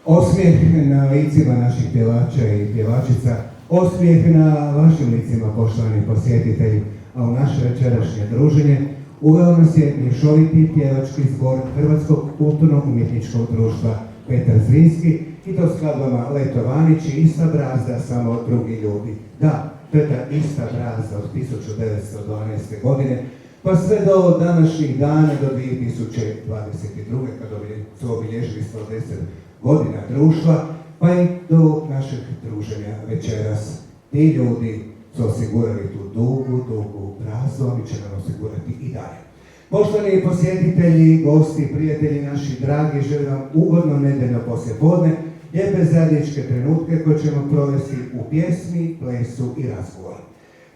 Osmijeh na licima naših pjevača i pjevačica, osmijeh na vašim licima, poštovani posjetitelji, a u naše večerašnje druženje uveo nas je mješoviti pjevački zbor Hrvatskog kulturno-umjetničkog društva Petar Zrinski i to skladbama Leto Vanić i Ista brazda, samo drugi ljudi. Da, to je ta ista brazda od 1912. godine, pa sve do današnjih dana, do 2022. kada su obilježili 110 godina društva, pa i do našeg druženja večeras. Ti ljudi su osigurali tu dugu brazdu, a mi će nam osigurati i dalje. Poštovani posjetitelji, gosti, prijatelji naši dragi, želim vam ugodno nedeljno poslijepodne, lijepe zajedničke trenutke koje ćemo provesti u pjesmi, plesu i razgovoru.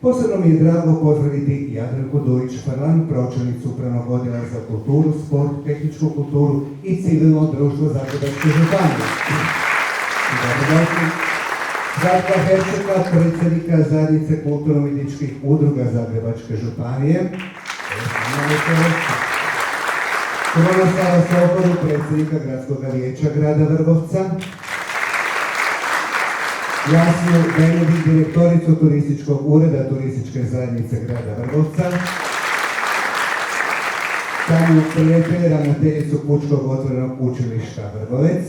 Posebno mi je drago pozdraviti Jadranku Dujić, Farlan, pročelnicu Upravnog odjela za kulturu, sport, tehničku kulturu i civilno društvo Zagrebačke županije. Zlatka Herčeka, predsjednika zajednice kulturno-umjetničkih udruga Zagrebačke županije. Krunoslava Sokoru, predsjednika Gradskog vijeća grada Vrbovca. Jasnu Benedikt, direktoricu turističkog ureda turističke zajednice grada Vrbovca. Tanju Prijatelj, ravnateljicu Pučkog otvorenog učilišta Vrbovec.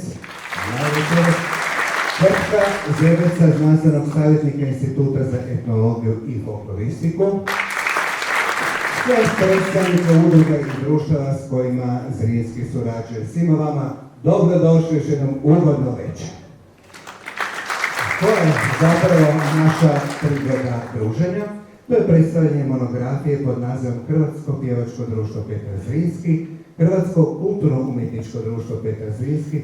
Krška Zebeca, znanstvenog savjetnika Instituta za etnologiju i folkloristiku. Sve predstavnika udruga i društava s kojima Zrinski surađuje. Svima vama dobrodošli još jednom ugodno večer. To je zapravo naša prigoda druženja. To je predstavljanje monografije pod nazivom Hrvatsko pjevačko društvo Petar Zrinski, Hrvatsko kulturno-umjetničko društvo Petar Zrinski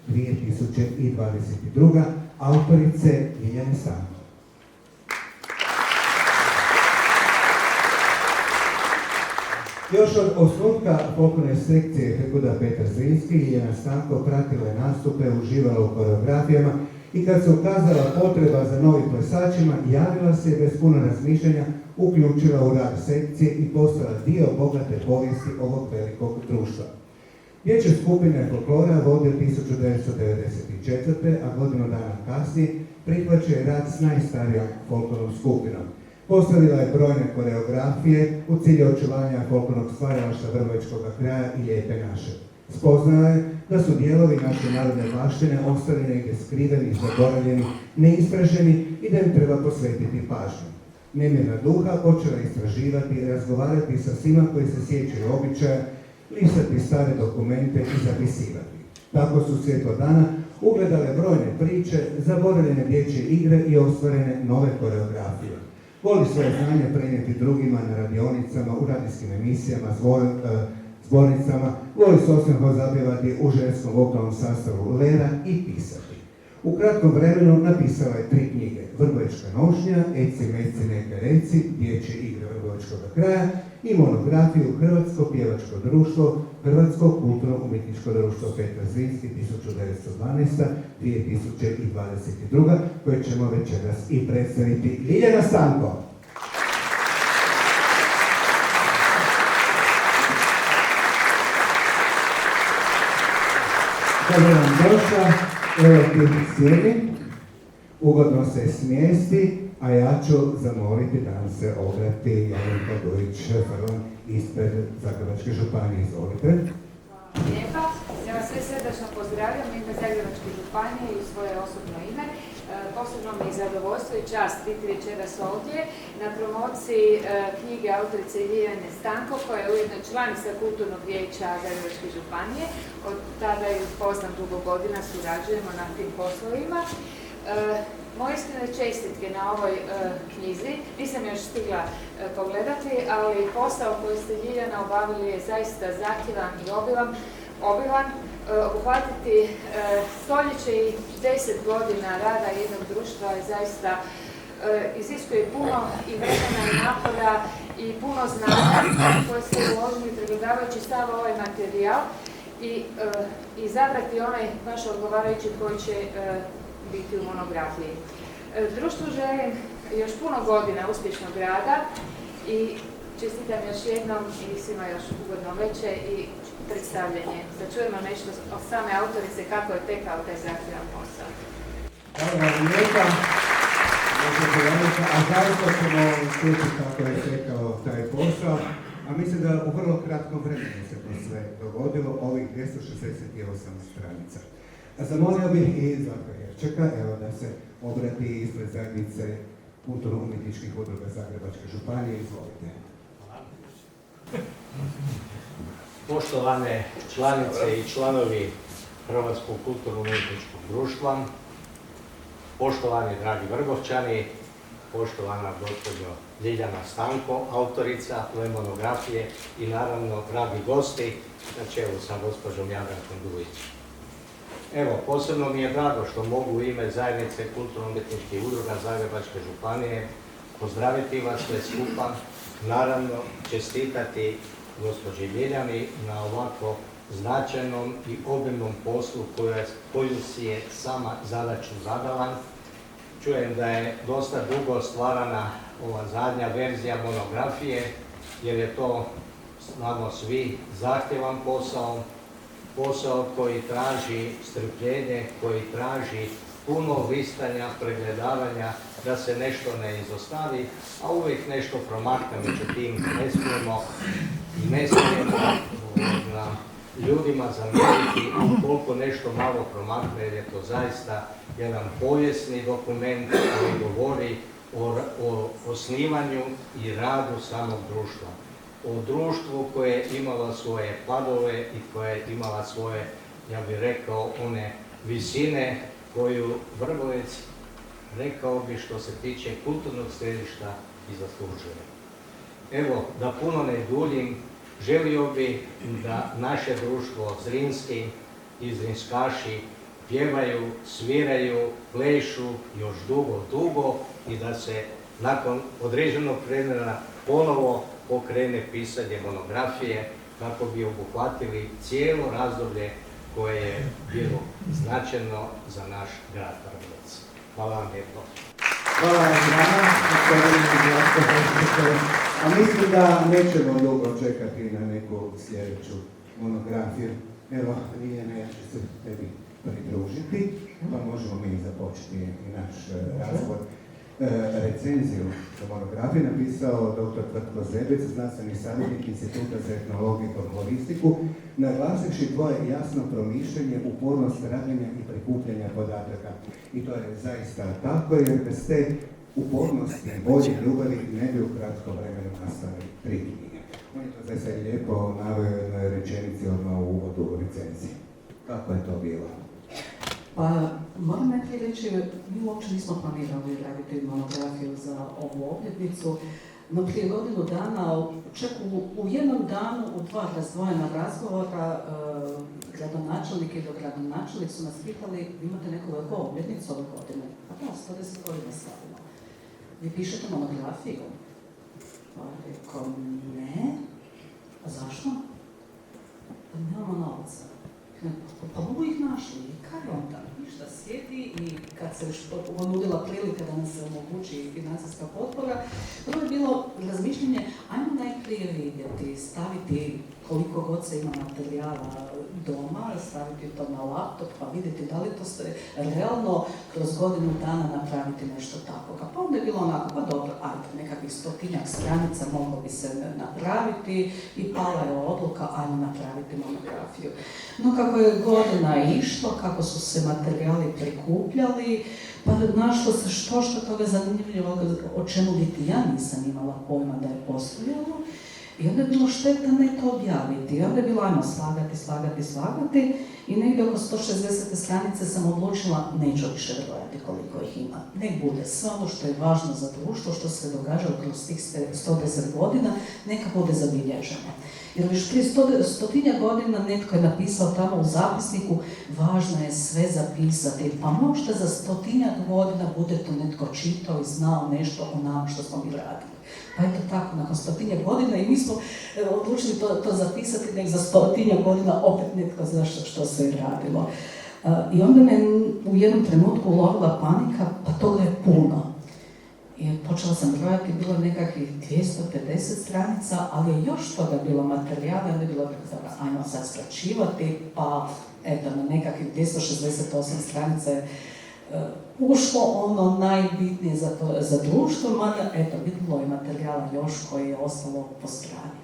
1912-2022, autorice Ljiljane Stanko. Još od osnutka folklorne sekcije Hrguda Petar Zrinski, Ljiljana Stanko pratila je nastupe, uživala u koreografijama i kad se ukazala potreba za novim plesačima, javila se bez puno razmišljanja, uključila u rad sekcije i postala dio bogate povijesti ovog velikog društva. Vijeće skupine folklora vodi od 1994. a godinu dana kasnije prihvaća rad s najstarijom folklornom skupinom. Postavila je brojne koreografije u cilju očuvanja folklornog stvaralaštva Vrbovačkog kraja i Lijepe naše. Spoznala je da su dijelovi naše narodne baštine ostali negdje skriveni, zaboravljeni, neistraženi i da im treba posvetiti pažnju. Nemirna duha počela istraživati i razgovarati sa svima koji se sjećaju običaja, listati stare dokumente i zapisivati. Tako su svjetlo dana ugledale brojne priče, zaboravljene dječje igre i ostvarene nove koreografije. Voli svoje znanje prenijeti drugima na radionicama, u radijskim emisijama, zbornicama, voli s osmehom zapjevati u ženskom vokalnom sastavu Lera i pisati. U kratkom vremenu napisala je 3 knjige: Vrbovačka nošnja, Eci, meci, neka reci, dječje igre Vrbovačkog kraja i monografiju Hrvatsko pjevačko društvo, Hrvatsko kulturno-umjetničko društvo Petar Zrinski 1912-2022, koje ćemo večeras i predstaviti. Ljiljana Stanko! Dobro vam došla, evo ti sjedi, ugodno se smijesti, a ja ću zamoliti da nam se obrati Jadranka Dujić ispred Zagrebačke županije. Izvolite. Hvala lijepa. Ja vas sve srdačno srdačno pozdravljam u ime Zagrebačke županije i u svoje osobno ime. Posebno mi je zadovoljstvo i čast biti večeras ovdje na promociji knjige autorice Ljiljane Stanko, koja je ujedno članica Kulturnog vijeća Zagrebačke županije. Od tada ju poznam dugo godina, surađujemo na tim poslovima. Moje iskrene čestitke na ovoj knjizi, nisam još stigla pogledati, ali posao koji ste, Ljiljana, obavili je zaista zahtjevan i obilan. Obuhvatiti stoljeće i 10 godina rada jednog društva je zaista iziskuje puno i vremena i napora i puno znanja koje ste uložili pregledavajući sav ovaj materijal i izabrati onaj baš odgovarajući koji će biti u monografiji. Društvu želim još puno godina uspješnog rada i čestitam još jednom i svima još ugodno veče i predstavljanje. Da čujemo nešto o same autorice, kako je tekao taj zahtjevan posao. Hvala vam lijepa. A zaista ćemo čuti kako je tekao taj posao. A mislim da u vrlo kratkom vremenu se to sve dogodilo, ovih 268 stranica. A zamolio bih i Zlatka Herčeka, evo da se obrati ispred zajednice kulturno-umjetničkih udruga Zagrebačke županije. Izvolite. Poštovane članice i članovi Hrvatskog kulturno-umjetničkog društva, poštovani dragi Vrgovčani, poštovana gospođo Ljiljana Stanko, autorica ove monografije i naravno dragi gosti na čelu sa gospođom Jadrankom Dujić. Evo, posebno mi je drago što mogu u ime zajednice kulturno-umjetničkih udruga Zagrebačke županije pozdraviti vas sve skupa, naravno čestitati gospođi Ljiljani na ovako značajnom i obimnom poslu koju si je sama zadaću zadala. Čujem da je dosta dugo stvarana ova zadnja verzija monografije, jer je to, znamo svi, zahtjevan posao koji traži strpljenje, koji traži puno listanja, pregledavanja, da se nešto ne izostavi, a uvijek nešto promakne, međutim ne smijemo ljudima zamjeriti koliko nešto malo promakne, jer je to zaista jedan povijesni dokument koji govori o osnivanju i radu samog društva. O društvu koje je imalo svoje padove i koje je imala svoje, ja bih rekao, one visine koju Vrgovec, rekao bi što se tiče kulturnog središta, i zaslužuje. Evo, da puno ne duljim, želio bih da naše društvo Zrinski i Zrinskaši pjevaju, sviraju, plešu još dugo i da se nakon određenog vremena ponovo pokrene pisanje monografije kako bi obuhvatili cijelo razdoblje koje je bilo značajno za naš grad Vrgorac. Hvala vam lijepo. Hvala vam a mislim da nećemo dugo čekati na neku sljedeću monografiju. Evo, Ljiljana, ja ću se tebi pridružiti, pa možemo mi započeti i naš razgovor. Recenziju za monografiju napisao dr. Tvrtko Zebec, znanstveni savjetnik Instituta za etnologiju i folkloristiku, naglasivši tvoje jasno promišljanje, upornost radnjenja i prikupljanja podataka. I to je zaista tako, jer bez te upornosti, volje, ljubavi ne bi u kratkom vremenu nastali 3 knjige. On je to zaista lijepo naveo jednoj rečenici odmah u uvodu recenzije. Kako je to bilo? Pa, moram najprije reći, mi uopće nismo planirali raditi monografiju za ovu obljetnicu, no prije godinu dana, čak u jednom danu, u 2 razdvojena razgovora, gradonačelnik i dogradonačelnik su nas pitali, imate neku veliku obljetnicu ove godine? Pa da, 110 godina slavimo. Vi pišete monografiju? Pa rekao, ne. A zašto? Pa nemamo novaca. Pa mogu ih našli. I kaj onda? Ništa, sjeti i kad se ponudila prilika da nam se omogući financijska potpora, prvo je bilo razmišljanje, ajmo najprije vidjeti, staviti koliko god se ima materijala doma, staviti to na laptop pa vidjeti da li to ste realno kroz godinu dana napraviti nešto takvoga. Pa onda je bilo onako, pa dobro, ajde, nekakvih 100-tinjak stranica moglo bi se napraviti i pala je odluka, ajmo napraviti monografiju. No kako je godina išla, kako su se materijali prikupljali, pa našlo se što toga zanimljivo, o čemu biti ja nisam imala pojma da je postojalo. I onda je bilo šteta ne to objaviti. I onda je bilo ajmo slagati i negdje oko 160 stranice sam odlučila neću više brojati koliko ih ima. Nek bude sve ono što je važno za društvo, što se događa kroz tih 110 godina, neka bude zabilježeno. Jer već prije 100 godina netko je napisao tamo u zapisniku važno je sve zapisati, pa možda za 100 godina bude to netko čitao i znao nešto o nama što smo mi radili. Pa eto tako, nakon 100 godina i mi smo odlučili to zapisati, nek za 100 godina opet netko zna što se je radilo. I onda me u jednom trenutku ulovila panika, pa toga je puno. I počela sam brojati, bilo nekakvih 250 stranica, ali je još toga bilo materijala, onda je bilo ajmo sad skraćivati, pa eto na nekakvih 268 stranica je ušlo ono najbitnije za društvo, mada eto, bilo je materijala još koji je ostalo po strani.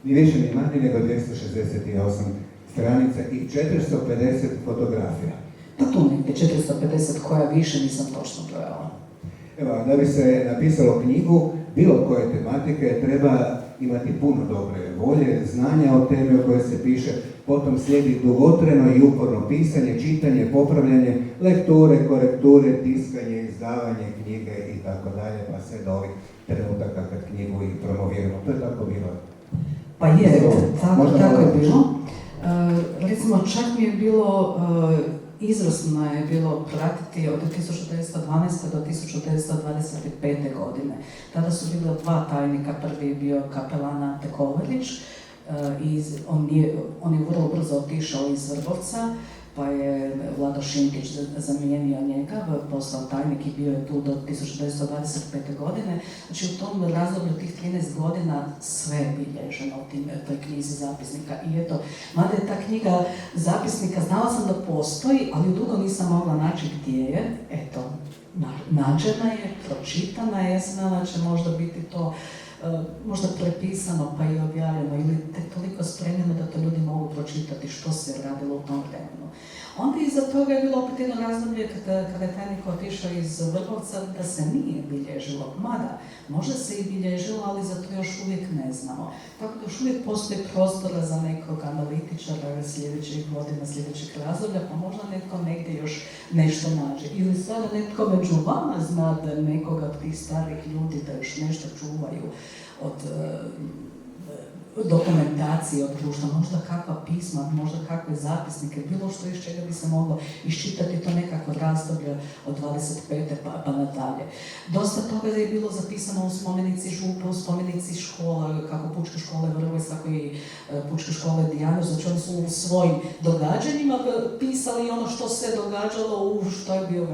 Ni više ni manje nego 268 stranica i 450 fotografija. Pa tu negdje 450, koja više nisam točno brojala. Evo, da bi se napisalo knjigu bilo koje tematike, treba imati puno dobre volje, znanja o temi o kojoj se piše, potom slijedi dugotrajno i uporno pisanje, čitanje, popravljanje, lekture, korekture, tiskanje, izdavanje knjige i tako dalje, pa sve do ovih trenutaka kad knjigu i promoviramo. To je tako bilo. Pa je, tako je bilo. Recimo, čak mi je bilo, izvrsno je bilo pratiti od 1912. do 1925. godine. Tada su bila dva tajnika, prvi je bio kapelan Ante Kolarić, on je vrlo brzo otišao iz Vrbovca, pa je Vlado Šinkić zamijenio njega, postao tajnik i bio je tu do 1925. godine. Znači u tom razdoblju tih 13 godina sve je bilježeno u toj knjizi zapisnika. I eto, mada je ta knjiga zapisnika, znala sam da postoji, ali dugo nisam mogla naći gdje je. Eto, nađena je, pročitana je, znala će možda biti to možda prepisano pa i objavljeno ili tek toliko spremljeno da to ljudi mogu pročitati što se radilo u tom vremenu. Onda iza toga je bilo opet jedno razdoblje kada je tajnik otišao iz Vrbovca da se nije bilježilo. Mada, možda se i bilježilo, ali za to još uvijek ne znamo. Tako da još uvijek postoji prostora za nekog analitičara sljedećih godina, sljedećih razdoblja, pa možda netko negdje još nešto nađe. Ili sada netko među vama zna da nekoga od tih starih ljudi da još nešto čuvaju od dokumentacije od društva, možda kakva pisma, možda kakve zapisnike, bilo što iz čega bi se moglo iščitati to nekako razdoblje od 25. pa nadalje. Dosta toga je bilo zapisano u spomenici župa, u spomenici škola, kako Pučke škole Vrbovec, tako i Pučke škole Dijanović, znači oni su u svojim događanjima pisali ono što se događalo u što je bio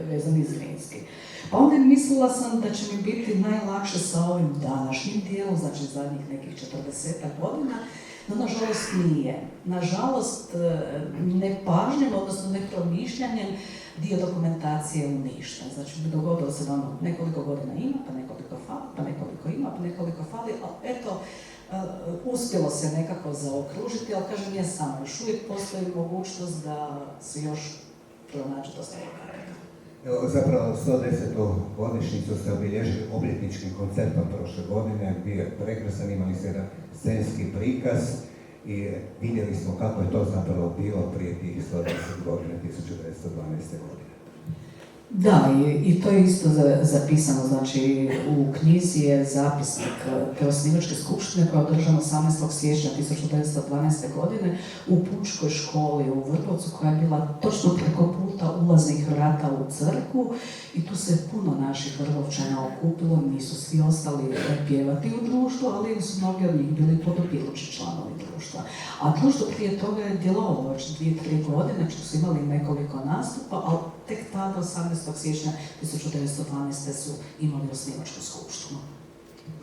vezani Zrinski. Pa onda mislila sam da će mi biti najlakše sa ovim današnjim dijelom, znači zadnjih nekih 40 godina, no nažalost nije. Nažalost, nepažnjom, odnosno nepromišljanjem, dio dokumentacije je uništen. Znači, dogodilo se da ono nekoliko godina ima, pa nekoliko fali, pa nekoliko ima, pa nekoliko fali, ali eto, uspjelo se nekako zaokružiti, ali kažem ja samo, još uvijek postoji mogućnost da se još pronađe dosta događaja. Zapravo 110. godišnjicu ste obilježili obljetničkim koncertom prošle godine, bio je prekrasan, imali ste jedan scenski prikaz i vidjeli smo kako je to zapravo bilo prije tih 110 godina, 1912. godine. Da, i to je isto zapisano, znači u knjizi je zapisnik te osnivačke skupštine koja je održana 18. siječnja 1912. godine u Pučkoj školi u Vrbovcu koja je bila točno preko puta ulaznih vrata u crkvu i tu se puno naših Vrbovčana okupilo, nisu svi ostali pjevati u društvu, ali su mnogi od njih bili podopirući članovi društva. A društvo prije toga je djelovalo već 2-3 godine, što su imali nekoliko nastupa, ali tek tada, 18. siječnja 1912. su imali osnivačku skupštinu.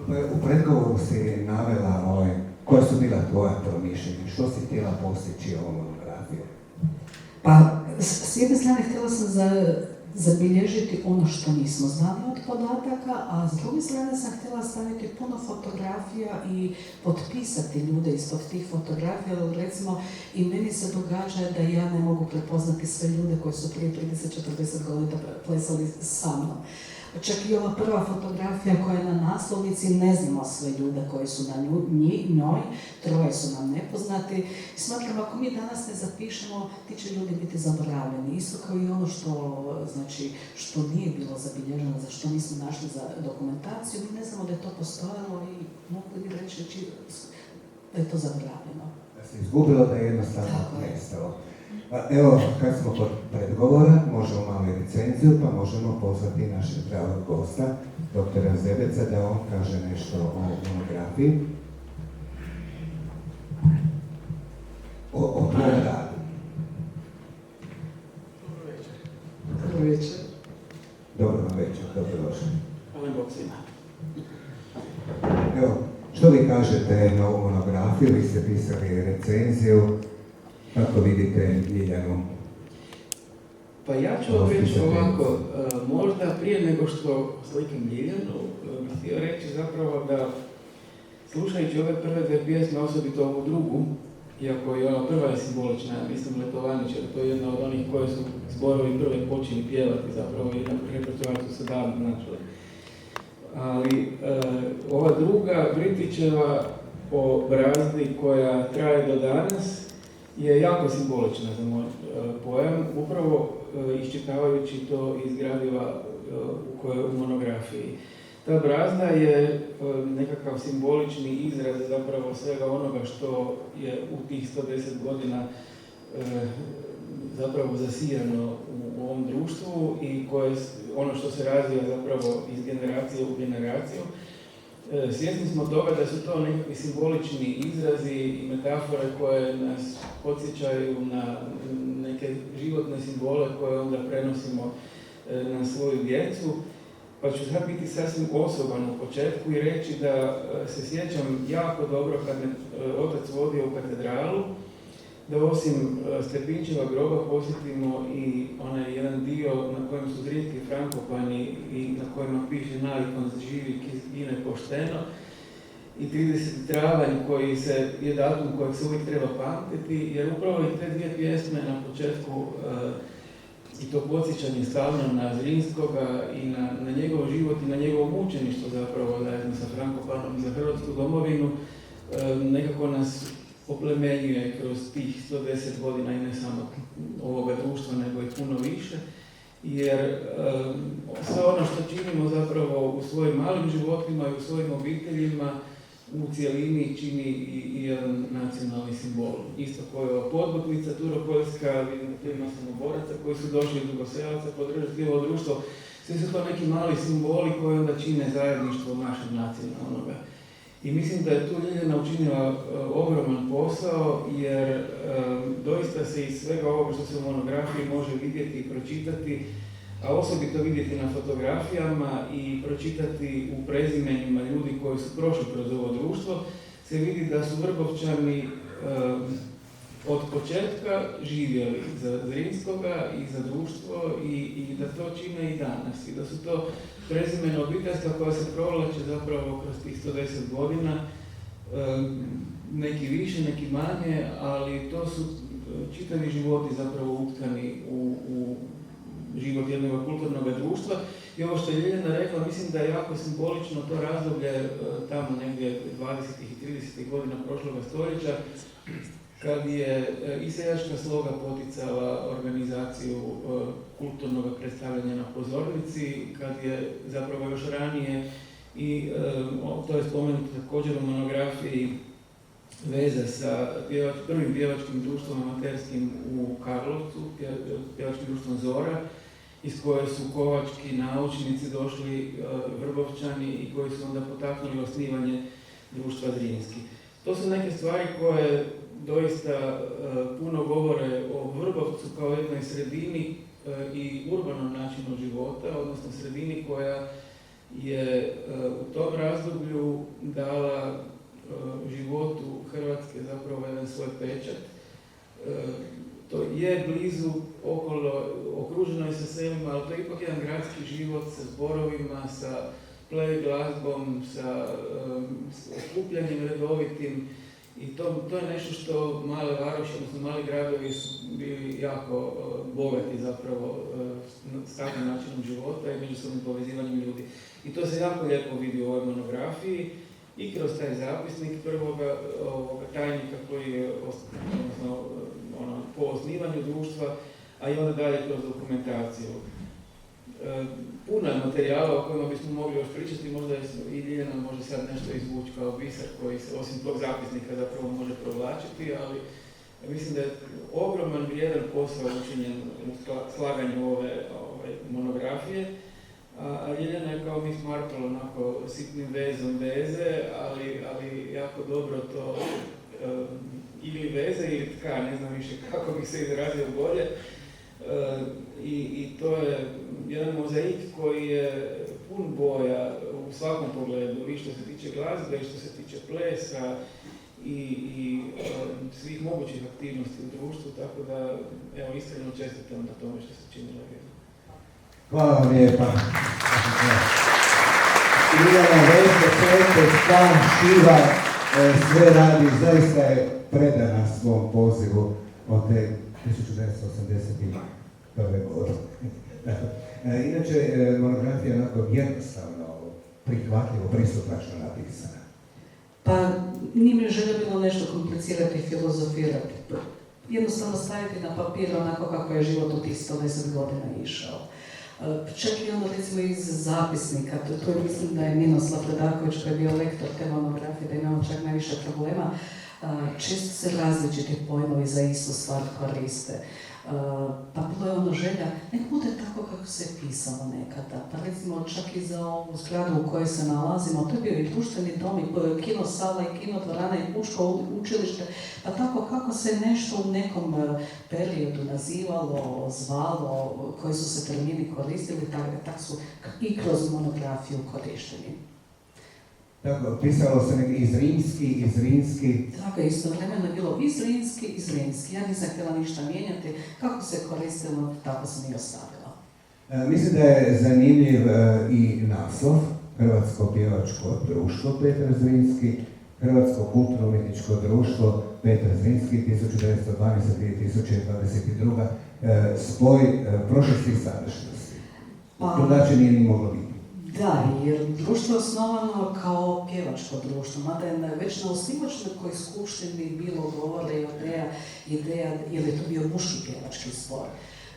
U predgovoru si navela Koja su bila tvoja promišljenja? Što si htjela postići ovom monografijom? Pa, s jedne strane htjela sam zabilježiti ono što nismo znali od podataka, a s druge strane sam htjela staviti puno fotografija i potpisati ljude ispod tih fotografija, jer recimo i meni se događa da ja ne mogu prepoznati sve ljude koji su prije 30-40 godina plesali sa mnom. Čak i ova prva fotografija koja je na naslovnici, ne znamo sve ljude koji su na njoj, troje su nam nepoznati. I smatram, ako mi danas ne zapišemo, ti će ljudi biti zaboravljeni. Isto kao i ono što nije bilo zabilježeno, za što nismo našli za dokumentaciju, mi ne znamo da je to postojalo i mogu bi reći da je to zaboravljeno. Da se izgubilo, da je jednostavno nestalo. Evo, kad smo kod predgovora, možemo malo i recenziju, pa možemo pozvati našeg dragog gosta, doktora Zebeca, da on kaže nešto o monografiji. O tvojom radu. Dobro večer. Dobro večer, dobrodošli. Hvala Bog svima. Evo, što vi kažete na ovu monografiju? Vi ste pisali recenziju. Kako vidite Ljiljanu? Pa ja ću reći ovako, možda prije nego što slikam Ljiljanu, bih htio reći zapravo da slušajući ove prve dve pjesme, osobito ovu drugu, iako je ona prva je simbolična, mislim Letovanić, jer to je jedna od onih koje su zborovi prve počeli pjevati zapravo i na repertoaru su se davno načeli. Ali ova druga, Britićeva o brazdi koja traje do danas, je jako simbolična za moj pojam, upravo iščitavajući to iz gradiva u monografiji. Ta brazda je nekakav simbolični izraz zapravo svega onoga što je u tih 110 godina zapravo zasijano u ovom društvu i ono što se razvija zapravo iz generacije u generaciju. Svjesni smo toga da su to nekakvi simbolični izrazi i metafore koje nas podsjećaju na neke životne simbole koje onda prenosimo na svoju djecu. Pa ću sad biti sasvim osoban u početku i reći da se sjećam jako dobro kad me otac vodio u katedralu, da osim Stepinčeva groba posjetimo i onaj jedan dio na kojem su zrinski frankopani i na kojima piše navikon živi gine pošteno i 30. travanj koji je datum kojeg se uvijek treba pamtiti, jer upravo i te dvije pjesme na početku i to podsjećanje stalno na Zrinskoga i na njegov život i na njegovo mučeništvo zapravo zajedno sa Frankopanom za Hrvatsku domovinu nekako nas oplemenjuje kroz tih 110 godina i ne samo ovoga društva, nego i puno više. Jer sve ono što činimo zapravo u svojim malim životima i u svojim obiteljima u cijelini čini i jedan nacionalni simbol. Isto kao je ova podbotnica Turopoljska, ima samoboraca koji su došli iz Dugoselaca podržati ovo društvo. Svi su to neki mali simboli koji onda čine zajedništvo našeg nacionalnoga. I mislim da je tu Ljiljana učinila ogroman posao, jer doista se iz svega ovoga što se u monografiji može vidjeti i pročitati, a osobito vidjeti na fotografijama i pročitati u prezimenima ljudi koji su prošli kroz ovo društvo, se vidi da su Vrbovčani od početka živjeli za Zrinskoga i za društvo i da to čine i danas. I da su to prezimena obiteljska koja se provlače zapravo kroz tih 110 godina, neki više, neki manje, ali to su čitavi životi zapravo utkani u život jednog kulturnog društva. I ovo što je Ljiljana rekla, mislim da je jako simbolično to razdoblje tamo negdje 20. i 30. godina prošloga stoljeća, kad je i seljačka sloga poticala organizaciju kulturnog predstavljanja na pozornici, kad je zapravo još ranije, i to je spomenuto također u monografiji, veza sa prvim pjevačkim društvom amaterskim u Karlovcu, pjevačkim društvom Zora, iz koje su kovački naučnici došli Vrbovčani i koji su onda potaknuli osnivanje društva Zrinski. To su neke stvari koje doista puno govore o Vrbovcu kao jednoj sredini i urbanom načinu života, odnosno sredini koja je u tom razdoblju dala životu Hrvatske zapravo jedan svoj pečat. To je blizu, okolo, okruženo je sa selima, ali to je ipak jedan gradski život sa zborovima, sa play glazbom, sa okupljanjem redovitim. I to je nešto što male varoši, odnosno mali gradovi su bili jako bogati zapravo s takvim načinom života i međusobnim povezivanjem ljudi. I to se jako lijepo vidi u ovoj monografiji i kroz taj zapisnik prvoga tajnika koji je po osnivanju društva, a i onda dalje kroz dokumentaciju. Puno je materijala o kojima bismo mogli još pričati, možda i Ljiljana može sad nešto izvući kao biser koji se osim tog zapisnika zapravo može provlačiti, ali mislim da je ogroman vrijedan posao učinjen u slaganju ove monografije. A Ljiljana je kao Miss Marple onako sitnim vezom veze, ali jako dobro to ili veze ili tka, ne znam više kako bih se izrazio bolje. I to je jedan mozaik koji je pun boja u svakom pogledu, i što se tiče glazbe, i što se tiče plesa i svih mogućih aktivnosti u društvu, tako da evo iskreno čestitam na tome što se činilo. Hvala vam lijepa. Ljiljana Vesna, Cvete, Stan, Šiva, sve radi, zaista je predana svom pozivu od te 1981. godine. Inače, monografija je onako jednostavno, prihvatljivo, pristupačno napisana. Pa nije mi želja bilo nešto komplicirati i filozofirati. Jednostavno staviti na papir onako kako je život u tih 110 godina išao. Čak i ono recimo iz zapisnika, to mislim da je Ninoslav Predaković koji je bio lektor te monografije, da imamo čak najviše problema. Često se različiti pojmovi za istu stvar koriste. Pa bilo je ono želja, nek bude tako kako se je pisalo nekada. Pa recimo čak i za ovu zgradu u kojoj se nalazimo, to je bio i društveni dom, i kino sala, i kino dvorana, i pučko učilište. Pa tako kako se nešto u nekom periodu nazivalo, zvalo, koji su se termini koristili, tako su i kroz monografiju korišteni. Tako, pisalo se neki iz rimski. Tako, istovremeno je bilo iz rimski. Ja nisam htjela ništa mijenjati. Kako se koristilo, tako sam i ostavila. Mislim da je zanimljiv i naslov, Hrvatsko pjevačko društvo Petar Zrinski, Hrvatsko kulturno-umjetničko društvo Petar Zrinski 1912-2022. Spoj prošlosti i sadašnjosti. Drugačije nije ni moglo biti. Da, jer društvo je osnovano kao pjevačko društvo, mada je već na osnivačkoj skupštini bilo govore i ideja, jer je to bio muški pjevački zbor,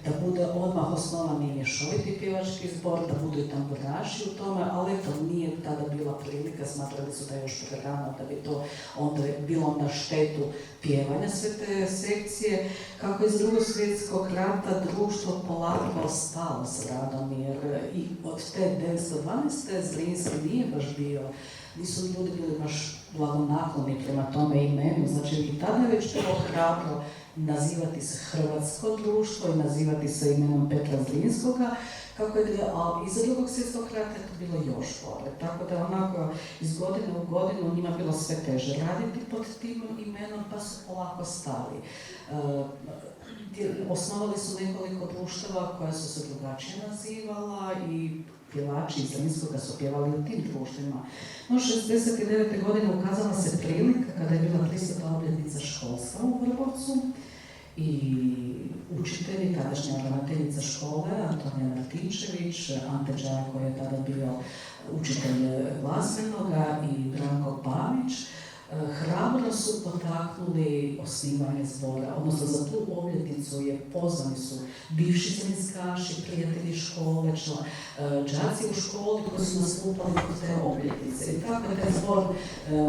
da bude odmah osnovan i mješoviti pjevački zbor, da budu i tamburaši u tome, ali to nije tada bila prilika, smatrali su da je još prerano, da bi to onda bilo na štetu pjevanja sve te sekcije. Kako iz Drugog svjetskog rata društvo polako stalo s radom, jer i od te 1912. Zrinski nije baš bio, nisu ljudi bili baš blagonakloni prema tome imenu, znači i tada je već bilo hrabro nazivati se Hrvatsko društvo i nazivati se imenom Petra Zrinskoga, kako je, a iza Drugog svjetskog rata je to bilo još gore. Tako da onako iz godine u godinu njima bilo sve teže raditi pod tim imenom, pa su polako stali. Osnovali su nekoliko društava koja su se drugačije nazivala i pjevači iz Zrinskoga su pjevali u tim društvima. No, 69. godine ukazala se prilika kada je bila 30. obljetnica školstva u Vrbovcu i učitelji, tadašnja ravnateljica škole, Antonija Martinčević, Ante Đaja koji je tada bio učitelj glazbenoga i Branko Pavić, hrabro su potaknuli osnivanje zbora, odnosno za tu obljetnicu pozvani su bivši zrinskaši, prijatelji škole, đaci u školi koji su nastupali kod te obljetnice. I tako je taj zbor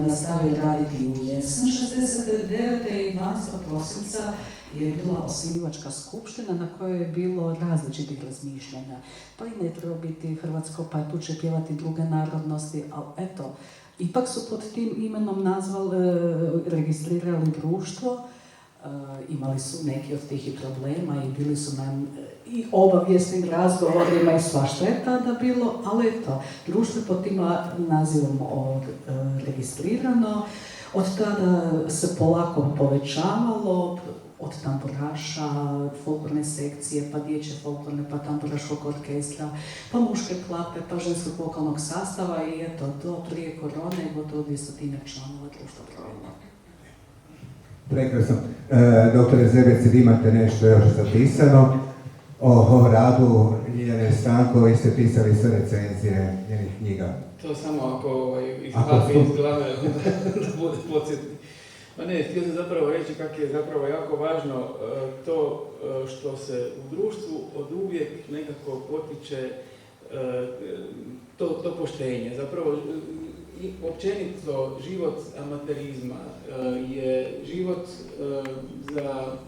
nastavio raditi u jesen 69. i 12. prosinca je bila osnivačka skupština na kojoj je bilo različitih razmišljanja. Pa i ne treba biti hrvatsko, pa tu će pjevati druge narodnosti, ali eto, ipak su pod tim imenom registrirali društvo imali su neki od tih i problema i bili su nam i obavijesnim razgovorima i svašta je tada bilo, ali eto, društvo je pod tim nazivom registrirano. Od tada se polako povećavalo, od tamburaša, folklorne sekcije, pa dječje folklorne, pa tamburaškog orkestra, pa muške klape, pa ženskog vokalnog sastava i eto, do prije korone gotovo 200-tinjak članova društva brojilo. Prekrasno. Doktore Zebec, imate nešto još zapisano o radu Ljiljane Stanko, vi ste pisali sve recenzije njenih knjiga. To samo ako iz glave da bude podsjetnik. Pa ne, htio sam zapravo reći kako je zapravo jako važno to što se u društvu od uvijek nekako potiče to poštenje. Zapravo, općenito život amaterizma je život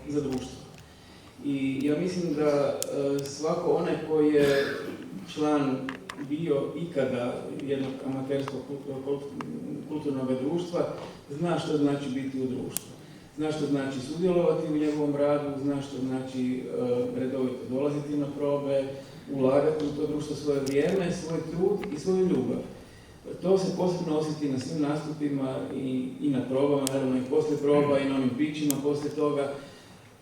za društvo. I ja mislim da svako onaj koji je član bio ikada jednog amaterskog kulturnog društva, zna što znači biti u društvu. Zna što znači sudjelovati u njegovom radu, zna što znači redovito dolaziti na probe, ulagati u to društvo svoje vrijeme, svoj trud i svoju ljubav. To se posebno osjeti na svim nastupima i na probama, naravno i poslije proba i na onim pićima poslije toga,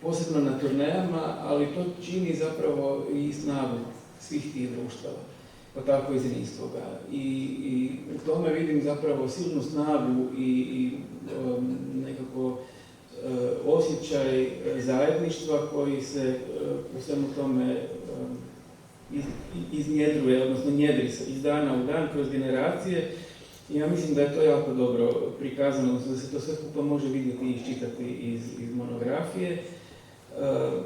posebno na turnejama, ali to čini zapravo i snagu svih tih društava, pa tako i Zrinskoga. I u tome vidim zapravo silnu snagu i nekako osjećaj zajedništva koji se u svemu tome iznjedruje, odnosno njedri se iz dana u dan kroz generacije. I ja mislim da je to jako dobro prikazano, odnosno da se to sve skupa može vidjeti i iščitati iz monografije.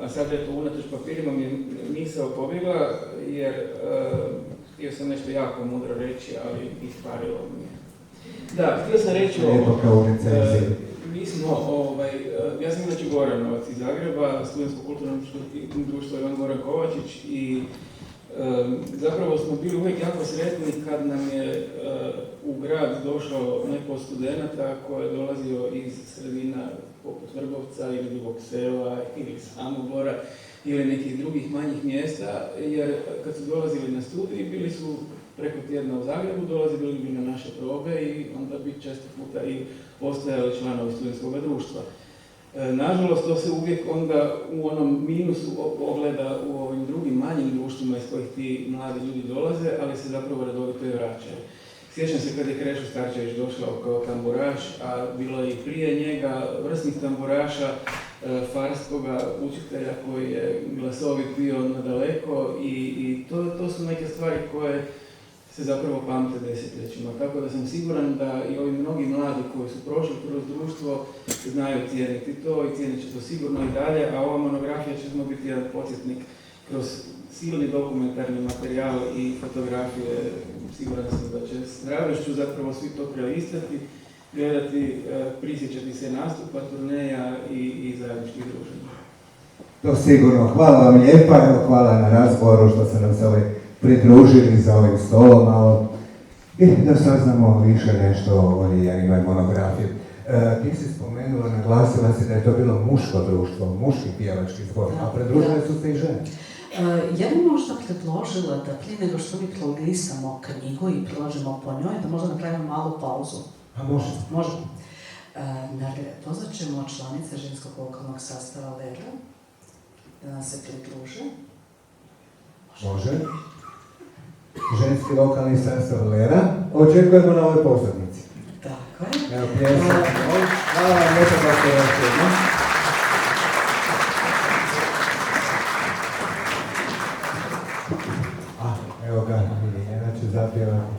A sad je to unatoč papirima mi je misao pobjegla, jer htio sam nešto jako mudro reći, ali isparilo mi je. Da, htio sam reći mi smo, ja sam inače Goranovac iz Zagreba, Studentsko kulturno društvo Ivan Goran Kovačić i zapravo smo bili uvijek jako sretni kad nam je u grad došao neko od studenata koji je dolazio iz sredina poput Vrbovca ili Dugog Sela ili Samobora ili nekih drugih manjih mjesta, jer kad su dolazili na studij bili su preko tjedna u Zagrebu, dolazili bi na naše probe i onda bi često puta i postojali članovi studentskog društva. Nažalost, to se uvijek onda u onom minusu ogleda u ovim drugim manjim društvima iz kojih ti mladi ljudi dolaze, ali se zapravo redovito i vraćaju. Sjećam se kad je Krešo Starčević došao kao tamburaš, a bilo je i prije njega vrsnih tamburaša, farskoga učitelja koji je glasovit bio nadaleko i to su neke stvari koje se zapravo pamte desetljećima. Tako da sam siguran da i ovi mnogi mladi koji su prošli kroz društvo znaju cijeniti to i cijenit će to sigurno i dalje, a ova monografija će biti jedan podsjetnik kroz silni dokumentarni materijal i fotografije. Siguran sam da će s radošću zapravo svi to prelistati, gledati, prisjećati se nastupa, turneja i zajedničkih druženja. To sigurno. Hvala vam lijepa, evo hvala na razgovoru što ste nam se pridružili za ovim stolom malo i da saznamo više nešto o Ljiljaninoj monografiji. Ti si spomenula, naglasila si da je to bilo muško društvo, muški pjevački zbor, a pridružile su se i žene. Ja bih možda predložila da prije nego što mi prolistamo knjigu i prilažemo po njoj, da možda napravimo malu pauzu. A može? Može. Pozvat ćemo članice ženskog vokalnog sastava Lera da nam se pridruže. Može. Ženski vokalni sastav Lera. Očekujemo na ovoj pozornici. Tako je. Evo pjesma. Hvala vam lijepo da ste još jedno. Evo ga, Ljiljana će zapjevati.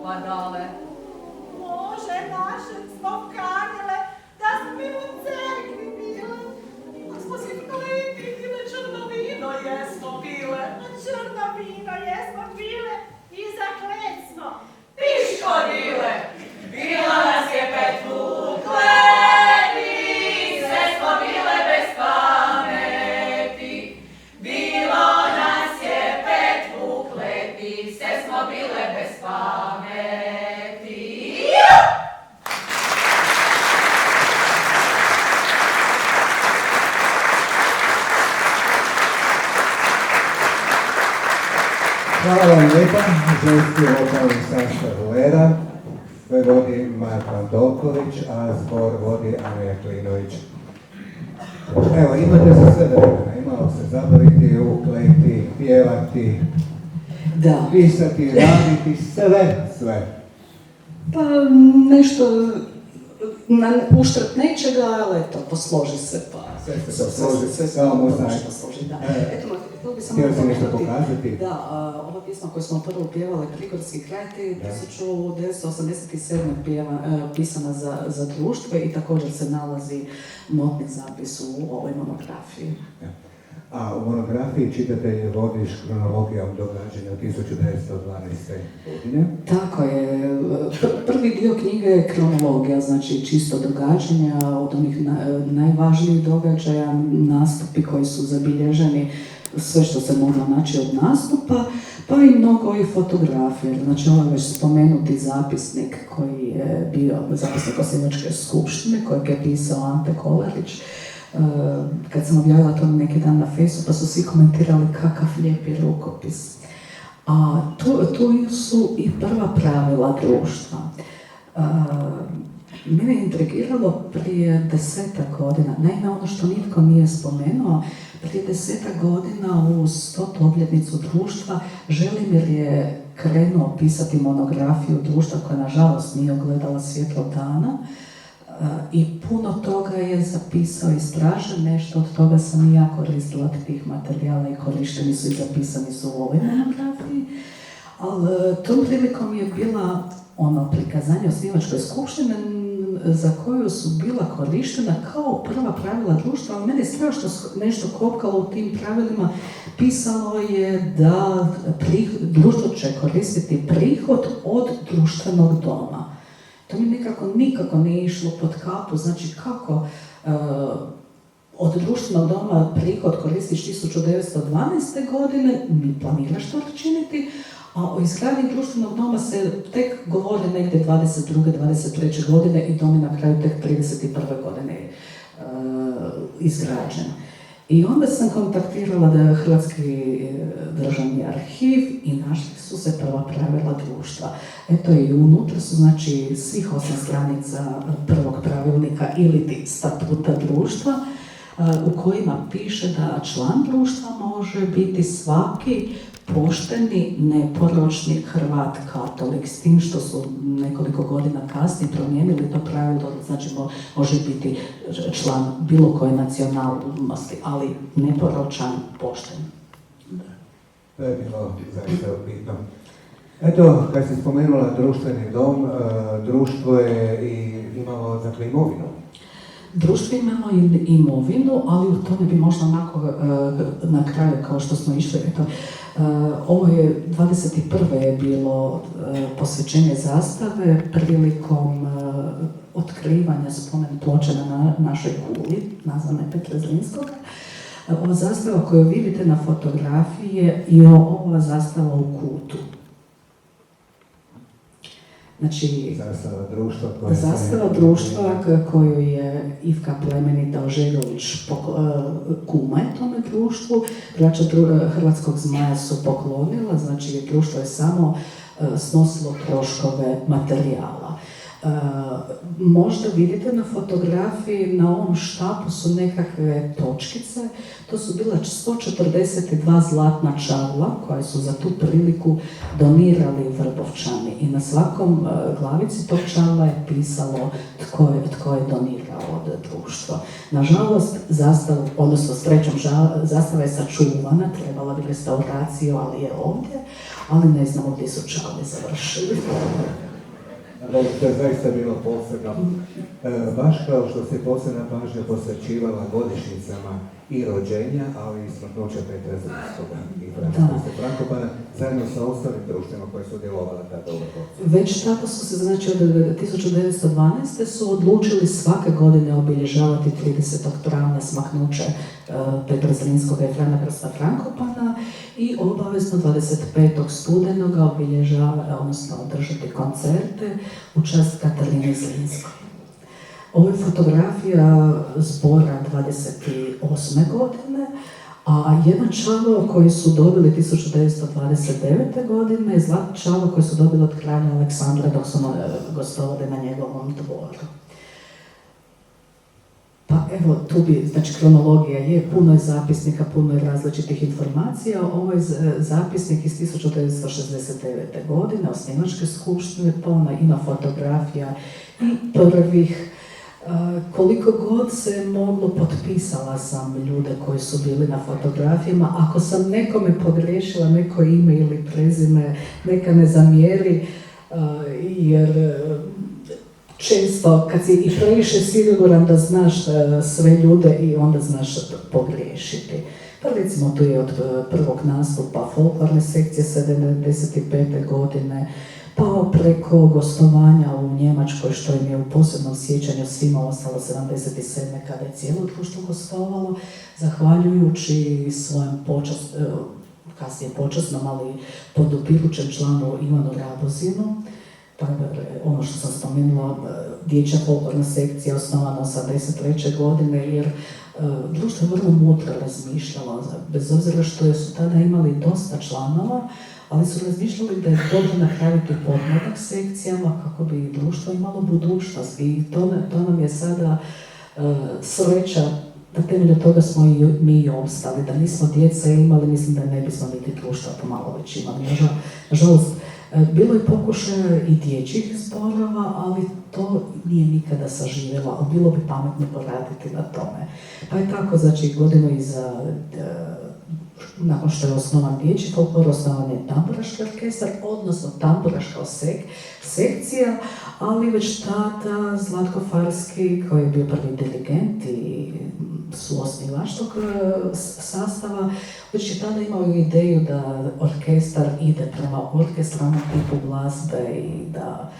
opadale. Može naše smo kanile da smo mi u cerkvi bile. Ako smo se kleti bile, črno vino jesmo bile. A črno vino jesmo bile i zaklet smo. Piško bile, bila nas je pet vukleti, sve smo bile bez pameti. Bilo nas je pet vukleti, sve smo bile bez pameti. Hvala vam lijepa, ženski vokalni sastav Lera, sve vodi Marko Andolković, a zbor vodi Anja Klinović. Evo, imate za sve vremena, imalo se zabaviti, ukleti, pjevati, Da. pisati, raditi, sve. Pa nešto na uštrb nečega, ali eto, posloži se pa. Sve se posloži, kao mozaik. Posloži, da. Eto, htjela bi samo Htjela si nešto napomenuti pokazati? da, ova pjesma koju smo prvo pjevali, Prigorski kraj, te 1987. pisana za društvo i također se nalazi notni zapis u ovoj monografiji. A u monografiji čitatelj vodiš kronologijom događanja od 1912. godine. Tako je. Prvi dio knjige je kronologija, znači čisto događanja, od onih najvažnijih događaja, nastupi koji su zabilježeni, sve što se moglo naći od nastupa, pa i mnogo i fotografije. Znači ovo je već spomenuti zapisnik koji je bio zapisnik Osječke skupštine, kojeg je pisao Ante Kolarić. Kad sam objavila to neki dan na Facebooku, pa su svi komentirali kakav lijepi rukopis. A tu su i prva pravila društva. Mene je intrigiralo prije 10 godina, naime ono što nitko nije spomenuo, prije 10 godina u 100. obljetnicu društva Želimir je krenuo pisati monografiju društva koja nažalost nije ugledala svjetlo dana. I puno toga je zapisao, istražen, nešto od toga sam i ja koristila od tih materijala i korišteni su i zapisani su u ovoj monografiji. Ali tom prilikom je bila prikazanje osnivačkoj skupštine za koju su bila korištena kao prva pravila društva, ali mene je strašno nešto kopkalo u tim pravilima. Pisalo je da društvo će koristiti prihod od društvenog doma. To mi nikako nije išlo pod kapu, znači kako od društvenog doma prihod koristiš 1912. godine, mi planiraš to činiti, a o izgradnji društvenog doma se tek govori negdje 22. 23. godine i dom je na kraju tek 31. godine izgrađen. I onda sam kontaktirala da Hrvatski državni arhiv i našli su se prva pravila društva. Eto i unutra su znači svih 8 stranica prvog pravilnika ili statuta društva u kojima piše da član društva može biti svaki pošteni, neporočni Hrvat katolik, s tim što su nekoliko godina kasnije promijenili to pravilo, znači može biti član bilo koje nacionalnosti, ali neporočan, pošten. To je bilo zaista bitno. Eto, kad si spomenula društveni dom, društvo je i imalo dakle imovinu. Društvo imalo imovinu, ali u to ne bi možda onako na kraju kao što smo išli. Eto, ovo je 21. je bilo posvećenje zastave prilikom otkrivanja spomen ploče na našoj kuli, nazvane Petra Zrinskog. Ova zastava koju vidite na fotografiji je i ova zastava u kutu. Znači, zastava društva koju je Ivka Plemenita Ožegović kuma je tome društvu. Braća Hrvatskog zmaja su poklonila, znači društvo je samo snosilo troškove materijala. Možda vidite na fotografiji, na ovom štapu su nekakve točkice, to su bila 142 zlatna čavla koje su za tu priliku donirali Vrbovčani i na svakom glavici tog čavla je pisalo tko je donirao od društva. Nažalost, srećom, zastava je sačuvana, trebala bi restauraciju, ali je ovdje, ali ne znamo gdje su čavli završili. To je zaista bilo posebno. Baš kao što se posebna pažnja posvećivala godišnjicama i rođenja, ali i smrtnoća Petra Zrinskoga i Frančiska Frankopana, zajedno sa ostalim društvima koje su djelovala tada u Vrhovcu. Već tako su se, znači od 1912. su odlučili svake godine obilježavati 30. travnja smaknuće Petra Zrinskoga i Frana Krsta Frankopana i obavezno 25. studenoga obilježava, odnosno održati koncerte u čast Katarine Zrinskoj. Ovo je fotografija zbora 28. godine, a jedan čavao koji su dobili 1929. godine je zlatni čavao koji su dobili od kralja Aleksandra dok su gostovali na njegovom dvoru. Pa evo, tu bi, znači kronologija je, puno je zapisnika, puno je različitih informacija. Ovo je zapisnik iz 1969. godine, osnivačke skupštine, pa ona ima fotografija i prvih. Koliko god se moglo, potpisala sam ljude koji su bili na fotografijama. Ako sam nekome pogrešila neko ime ili prezime, neka ne zamjeri, jer često kad si i previše siguran da znaš sve ljude i onda znaš pogriješiti. Pa recimo tu je od prvog nastupa folklorne sekcije 75. godine, pa preko gostovanja u Njemačkoj, što im je u posebnom sjećanju svima ostalo 77. kada je cijelo društvo gostovalo, zahvaljujući svojem kasnije počasnom, ali podupirućem članu Ivanu Rabozinu. Pa ono što sam spomenula, dječja folklorna sekcija osnovana 83. godine, jer društvo je vrlo mudro razmišljalo, bez obzira što su tada imali dosta članova, ali su razmišljali da je dobro napraviti podmladak sekcijama kako bi društvo imalo budućnost i to nam je sada sreća. Na temelju toga smo i mi opstali, da nismo djeca imali, mislim da ne bismo niti društva pomalo već imali. Nažalost, bilo je pokušaja i dječjih zborova, ali to nije nikada saživjelo, ali bilo bi pametno poraditi na tome. Pa je tako, znači, godinu iza, nakon što je osnovan dječji folklor, osnovan je tamburaški orkestar, odnosno tamburaška sekcija, ali već tada Zlatko Farski, koji je bio prvi dirigent i suosnivač tog sastava, već je tada imao ideju da orkestar ide prema orkestralnom tipu glazbe i da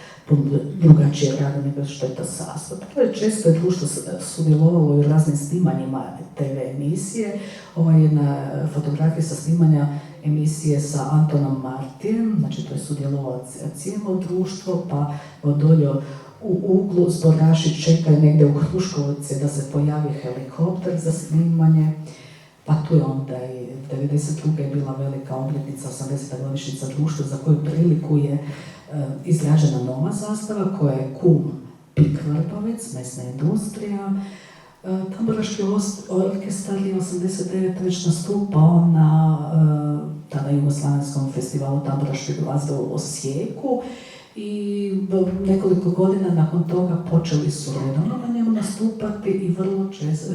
drugačije radi nego što je to sastav. Često je društvo sudjelovalo u raznim snimanjima TV emisije. Ovo je jedna fotografija sa snimanja emisije sa Antonom Martijem, znači to je sudjelovalo cijelo društvo, pa dolje u uglu zboraši čekaju negdje u Hruškovci da se pojavi helikopter za snimanje. Pa tu je onda i 92. je bila velika obljetnica, 80. godišnjica društva, za koju priliku je izrađena nova zastava koja je kum Pik Vrbovec, mesna industrija. Tamburaški orkestar je 89. već nastupao na tada Jugoslavenskom festivalu tamburaške glazbe u Osijeku i nekoliko godina nakon toga počeli su redovno na njemu nastupati i vrlo često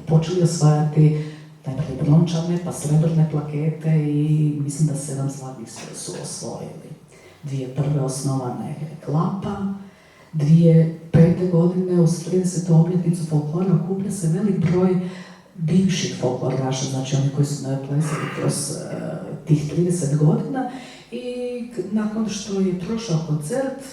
počeli osvajati najprije brončane pa srebrne plakete i mislim da 7 zlatnih su osvojili. 2001. osnovana je Klapa, 2005. godine uz 30. obljetnicu folklora okuplja se velik broj bivših folkloraša, znači oni koji su plesali kroz tih 30 godina i nakon što je prošao koncert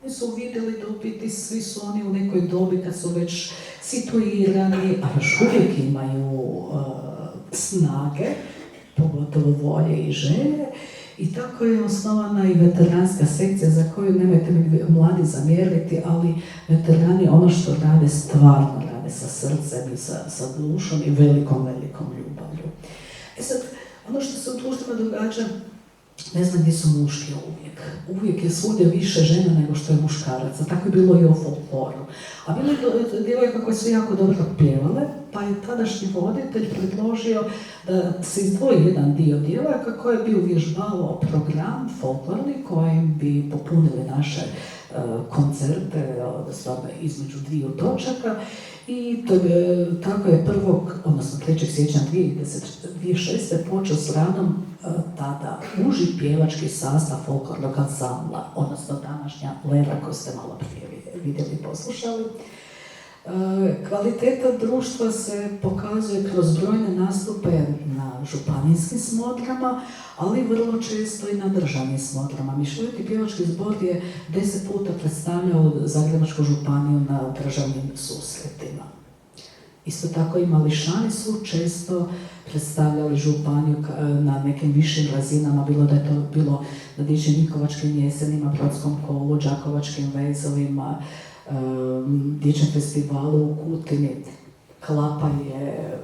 su vidjeli da u biti svi su oni u nekoj dobi kad su već situirani, a još uvijek imaju snage, pogotovo volje i želje. I tako je osnovana i veteranska sekcija za koju nemojte mi mladi zamjeriti, ali veterani ono što rade stvarno rade sa srcem i sa dušom i velikom ljubavlju. Sad, ono što se u društvima događa ne znam gdje su muški uvijek. Uvijek je svugdje više žena nego što je muškaraca. Tako je bilo i u folkloru. A bilo je djevojka koje su jako dobro pjevale, pa je tadašnji voditelj predložio da se izdvoji jedan dio djevojaka koji bi uvježbavao program folklorni kojim bi popunili naše koncerte, stvarno između dviju točaka. I tako je 3. siječnja 2006. počeo s radom tada uži pjevački sastav folklornog ansambla, odnosno današnja Lera koju ste malo prije vidjeli i poslušali. Kvaliteta društva se pokazuje kroz brojne nastupe na županijskim smotrama, ali vrlo često i na državnim smotrama. Mješoviti pjevački zbor je 10 puta predstavljao Zagrebačku županiju na državnim susretima. Isto tako i mališani su često predstavljali županiju na nekim višim razinama, bilo da je to bilo na Dičim Vinkovačkim jesenima, Brodskom kolu, Đakovačkim vezovima, dječjem festivalu u Kutini. Klapa je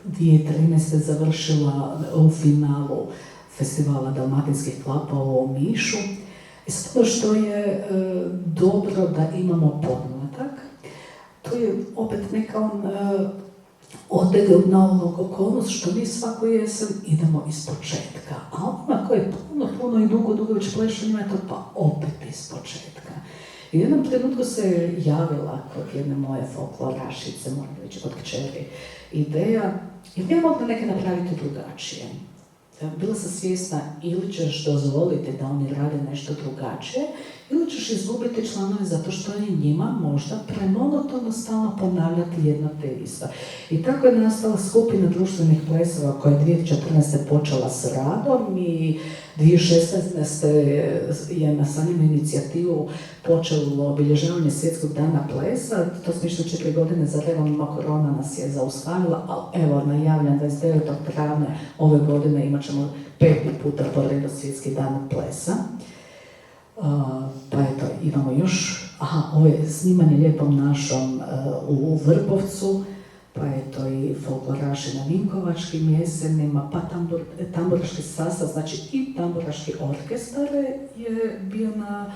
2013. završila u finalu festivala Dalmatinskih klapa u Omišu. I sve što je dobro da imamo podmladak, to je opet neka otegotna okolnost što mi svaku jesen idemo iz početka. A onima koji puno i dugo već plešu, njima je to pa opet iz početka. I u jednom trenutku se javila kod jedne moje folklorašice, moram reći kod kćeri, ideja, jer ja mogu neke napraviti drugačije. Bila sam svjesna ili ćeš dozvoliti da oni rade nešto drugačije, ili ćeš izgubiti članove zato što je njima možda premonotono stalno ponavljati jedno te isto. I tako je nastala skupina društvenih plesova koja je 2014. počela s radom i 2016. je na sanjenu inicijativu počelo obilježavanje Svjetskog dana plesa. To smo išli 4 godine za redom, korona nas je zaustavila, ali evo najavljam 29. travnja ove godine imat ćemo 5. puta po redu Svjetski dan plesa. Pa eto, imamo još, ovo je snimanje Lijepom našom u Vrbovcu, pa eto i folkloraši na Vinkovačkim jesenima, pa tamburaški sastav, znači i tamburaški orkestar je bio na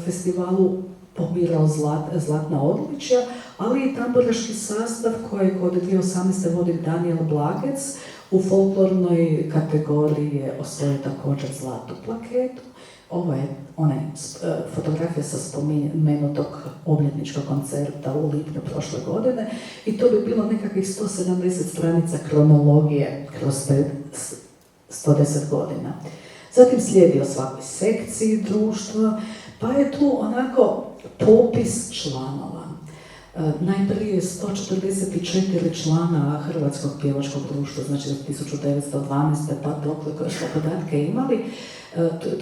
festivalu, pobirao zlatna odličja, ali i tamburaški sastav koji kod 2018. vodi Daniel Blagec u folklornoj kategoriji je osvojio također zlatnu plaketu. Ovo je fotografija sa spomenutog obljetničkog koncerta u lipnju prošle godine i to bi bilo nekakvih 170 stranica kronologije kroz 110 godina. Zatim slijedi o svakoj sekciji društva, pa je tu onako popis članova. Najprije 144 člana Hrvatskog pjevačkog društva, znači od 1912. pa dokle koje smo podatke imali.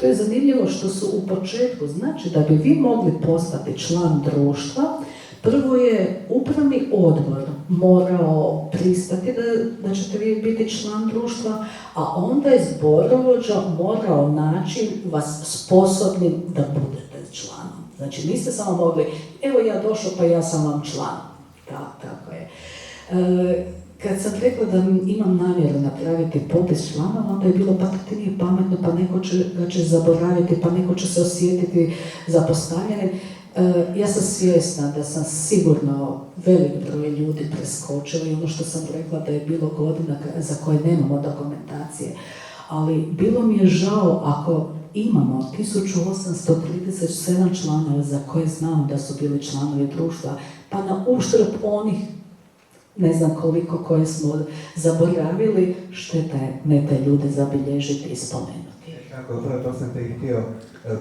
To je zanimljivo što su u početku, znači da bi vi mogli postati član društva, prvo je upravni odbor morao pristati da ćete vi biti član društva, a onda je zborovođa morao naći vas sposobnim da budete članom. Znači niste samo mogli, evo ja došao pa ja sam vam član. Tako je. Kad sam rekla da imam namjeru napraviti popis članova, onda je bilo pa to nije pametno, pa neko će zaboraviti, pa neko će se osjetiti zapostavljenim. Ja sam svjesna da sam sigurno velik broj ljudi preskočila i ono što sam rekla da je bilo godina za koje nemamo dokumentacije. Ali bilo mi je žao ako imamo 1837 članova za koje znam da su bili članovi društva, pa na uštrb onih ne znam koliko koje smo zaboravili, šteta je ne te ljude zabilježiti i spomenuti. Tako, upravo to sam te i htio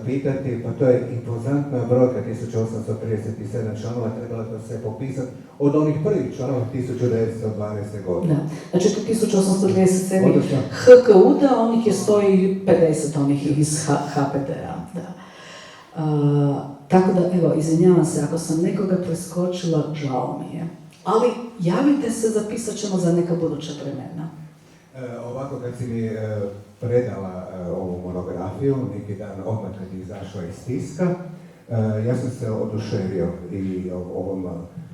pitati, pa to je impozantna brojka, 1837 članova, trebalo da se popisati od onih prvih članova 1912. godine. Da, znači to 1837 HKU-da, onih je 150 onih iz HPD-a. Da. Tako da, evo, izvinjavam se, ako sam nekoga preskočila, žao mi je. Ali javite se, zapisat ćemo za neka buduća vremena. Ovako kad si mi predala ovu monografiju, neki dan odmah kad je izašla iz tiska, ja sam se oduševio i ovom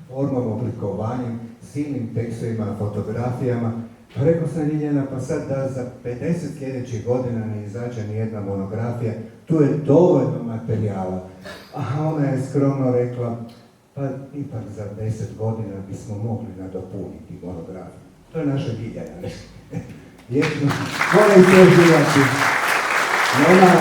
formom, oblikovanjem, silnim tekstovima, fotografijama. Pa rekao sam Ljiljana, pa sad da za 50 sljedećih godina ne izađe ni jedna monografija, tu je dovoljno materijala. A ona je skromno rekla, pa ipak za 10 godina bismo mogli nadopuniti monografiju. To je naša Ljiljana. Vječno, vole i to živati. Ona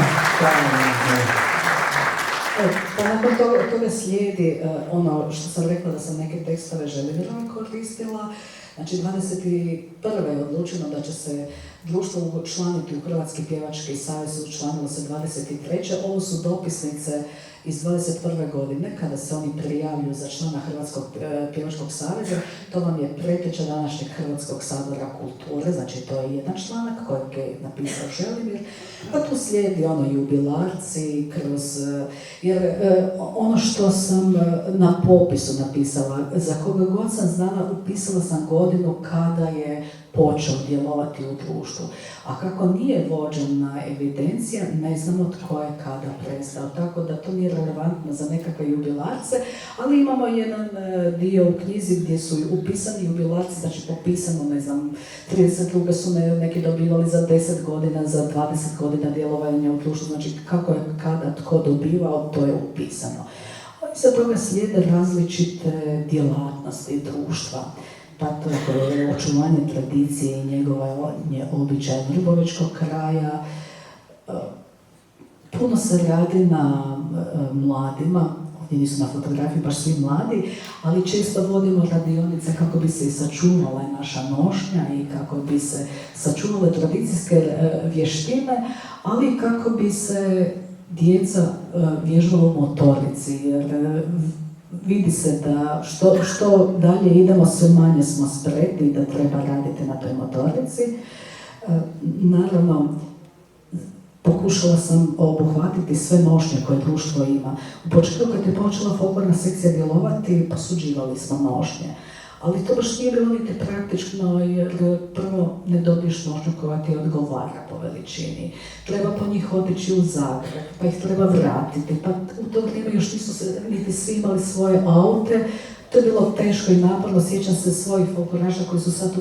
Pa nakon toga slijedi ono što sam rekla da sam neke tekstove Želimira koristila. Znači, 21. je odlučeno da će se društvo učlaniti u Hrvatski pjevački savez, učlanilo se 23. Ovo su dopisnice iz 21. godine, kada se oni prijavljuju za člana Hrvatskog pjevačkog saveza. To vam je preteča današnjeg Hrvatskog sabora kulture, znači to je jedan članak kojeg je napisao Želimir. Pa tu slijedi ono jubilarci, jer ono što sam na popisu napisala, za koga god sam znala, upisala sam godinu kada je počeo djelovati u društvu. A kako nije vođena evidencija, ne znamo tko je kada prestao. Tako da to nije relevantno za nekakve jubilarce, ali imamo jedan dio u knjizi gdje su upisani jubilarci, znači popisano, ne znam, 32. su neki dobivali za 10 godina, za 20 godina djelovanja u društvu, znači kako je kada tko dobivao, to je upisano. Iza toga slijede različite djelatnosti društva. Pa to je očuvanje tradicije i njegova običaja Vrbovičkog kraja. Puno se radi na mladima, ovdje nisu na fotografiji baš svi mladi, ali često vodimo radionice kako bi se i sačuvala naša nošnja i kako bi se sačuvale tradicijske vještine, ali kako bi se djeca vježbala u motorici, jer vidi se da što dalje idemo, sve manje smo spretni, da treba raditi na toj motorici. Naravno, pokušala sam obuhvatiti sve nošnje koje društvo ima. U početku kad je počela folklorna sekcija djelovati, posuđivali smo nošnje. Ali to baš nije bilo niti praktično, jer prvo ne dobiješ nošnju koja ti odgovara po veličini. Treba po njih otići u Zagreb, pa ih treba vratiti, pa u to vrijeme još nisu se niti svi imali svoje aute. To je bilo teško i naporno, sjećam se svojih folkloraša koji su sad u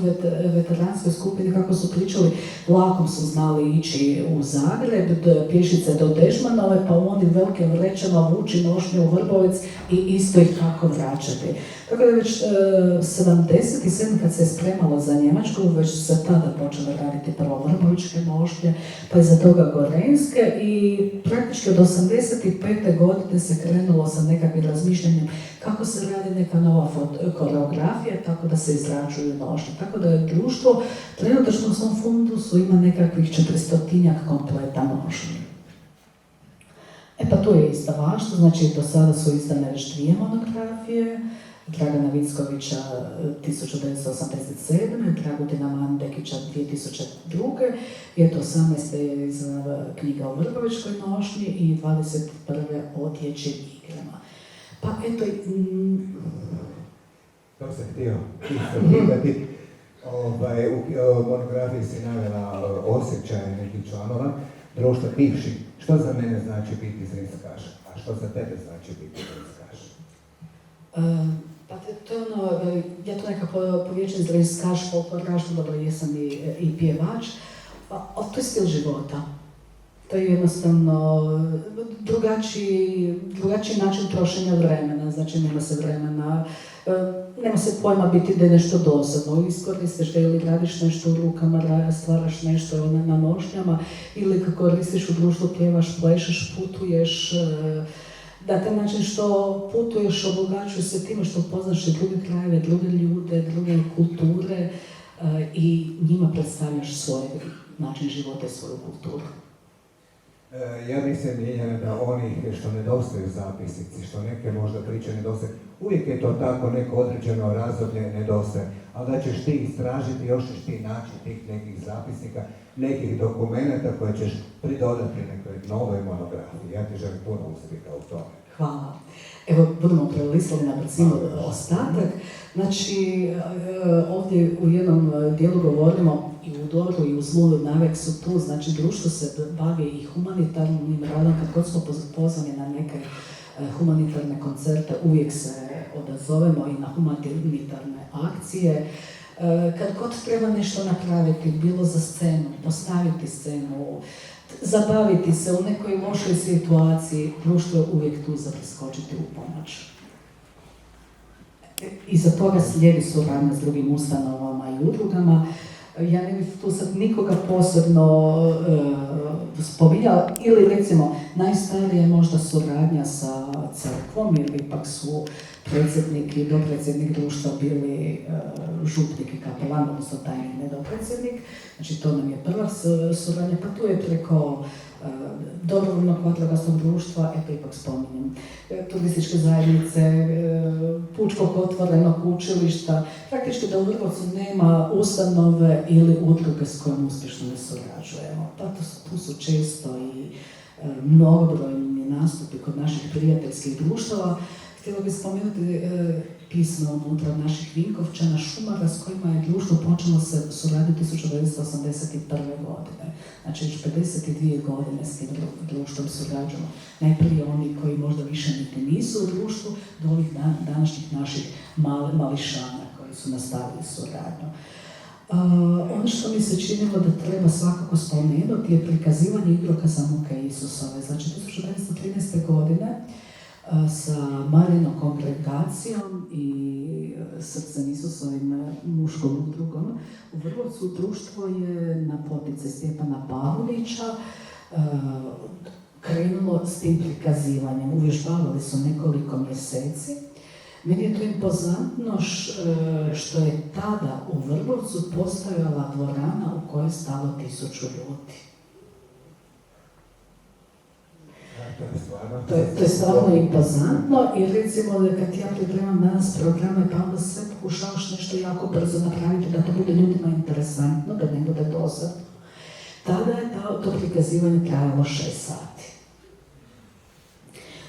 veteranskoj skupini, kako su pričali, vlakom su znali ići u Zagreb, pješice do Dežmanove, pa u onim velikim vrećama vući nošnje u Vrbovec i isto ih tako vraćati. Tako da već 77. kad se je spremalo za Njemačku, već su se tada počele raditi prvo vrbovičke nošnje, pa iza toga gorenjske i praktički od 85. godine se krenulo sa nekakvim razmišljanjem kako se radi neka nova koreografija, tako da se izrađuju nošnje. Tako da je društvo trenutačno u svom fundusu ima nekakvih 400-tinjak kompleta nošnje. Pa tu je izdavaštvo, znači do sada su izdane već 2 monografije, Dragana Vickovića 1987. Dragutina Mandekića 2002. I eto 18. je izdana knjiga o Vrbovičkoj nošnji i 21. o dječjim igrama. Pa eto... To sam htio pitati. U monografiji si navela osjećaje nekih članova društva bivših. Što za mene znači biti zrinskaš? A što za tebe znači biti zrinskaš? Pa to je ono, ja to nekako povječam zrinskaš, folkloraš, dobro jesam i pjevač, ali to je stil života. To je jednostavno drugačiji način trošenja vremena, znači nema se vremena, nema se pojma biti da je nešto dosadno, iskoristiš ga ili radiš nešto u rukama, stvaraš nešto na nošnjama ili kako koristiš u društvu, pjevaš, plešeš, putuješ. Da, taj način što putuješ, obogaćuješ se time što upoznaš i druge krajeve, druge ljude, druge kulture i njima predstavljaš svoj način života i svoju kulturu. Ja mislim, Ljiljana, da oni što nedostaju zapisnici, što neke možda priče nedostaju, uvijek je to tako, neko određeno razdoblje nedostaje, ali da ćeš ti istražiti, još ćeš ti naći tih nekih zapisnika, nekih dokumenta koje ćeš pridodati nekoj novoj monografiji. Ja ti želim puno uspjeha u tome. Hvala. Evo, budemo prelistali na brzinu ostatak. Znači, ovdje u jednom dijelu govorimo i u dobru i u zlu, navek su tu, znači društvo se bavi i humanitarnim radom, kad god smo pozvani na neke humanitarne koncerte, uvijek se odazovemo i na humanitarne akcije. Kad god treba nešto napraviti, bilo za scenu, postaviti scenu, zabaviti se u nekoj lošoj situaciji, društvo je uvijek tu za priskočiti u pomoć. Iza toga slijedi suradnja s drugim ustanovama i udrugama. Ja ne bih tu sad nikoga posebno spominjala, ili recimo najstarija je možda suradnja sa crkvom, jer ipak su predsjednik i dopredsjednik društva bili župnik i kapelan, odnosno tajnik, ne dopredsjednik. Znači to nam je prva suradnja, pa tu je preko dobrovoljnog vatrogasnog društva, eto ipak spominjem, turističke zajednice, pučkog otvorenog učilišta, praktički da u Vrbovcu nema ustanove ili udruge s kojom uspješno ne surađujemo. Pa tu su često i mnogobrojni nastupi kod naših prijateljskih društava. Htjela bih spomenuti pismo unutra naših Vinkovčana, šumara s kojima je društvo počelo se suradnju 1981. godine. Znači već 52 godine s tim društvom surađujemo. Najprije oni koji možda više niti nisu u društvu, do ovih današnjih naših mališana koji su nastavili suradnju. Ono što mi se činilo da treba svakako spomenuti je prikazivanje igrokaza muke Isusove. Znači 1913. godine sa Marijinom kongregacijom i Srcem Isusovim muškom udrugom u Vrbovcu društvo je na poticaj Stjepana Pavlovića krenulo s tim prikazivanjem. Uvježbavali su nekoliko mjeseci. Meni je to impozantno što je tada u Vrbovcu postojala dvorana u kojoj je stalo 1000 ljudi. To je stvarno impozantno i recimo kad ja pripremam danas programe pa onda sve pokušavaš nešto jako brzo napraviti da to bude ljudima interesantno, da ne bude dosadno. Tada je to prikazivanje trajalo 6 sati.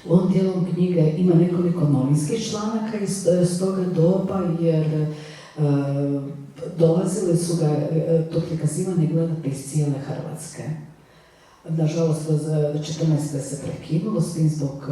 U ovom dijelom knjige ima nekoliko novinskih članaka iz toga doba jer dolazili su ga to prikazivanje gledati iz cijele Hrvatske. Nažalost, 14. se prekinulo s tim zbog